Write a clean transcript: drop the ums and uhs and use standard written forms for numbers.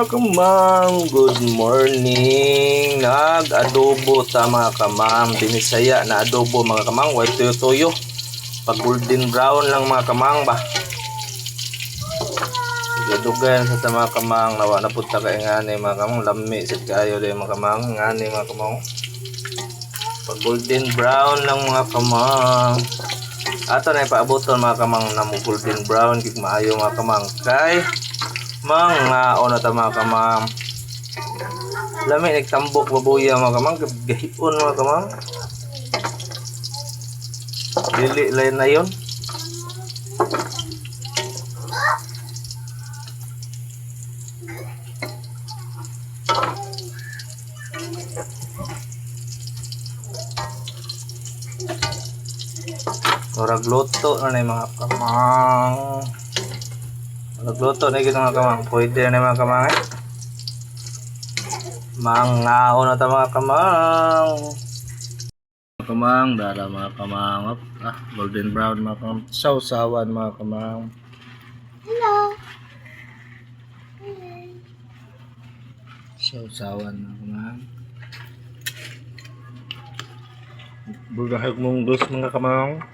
mga kamang, good morning. Nag-adobo ta mga kamang, binisaya na adobo mga kamang, white tuyo-tuyo. Pag golden brown lang mga kamang ba. Gadugan sa mga kamang, nawa na punta ka ngani mga kamang, lami sit kayo din mga kamang, ngani mga kamang. Pag golden brown lang mga kamang. Ato na ipaaboton mga kamang na mo golden brown, kik maayo mga kamang kay mga ono ta mga kamang. Lami nagtambok babuya mga kamang, gahion mga kamang. Dili lain na yon. Orag luto na mga kamang. Nagluto na gito mga kamang. Pwede na mga kamang eh. Mangaon na ta mga kamang. Mga kamang, dara mga kamang. Golden brown mga kamang. Sausawan mga kamang. Hello. Sausawan mga kamang. Burgahag mong dos mga kamang.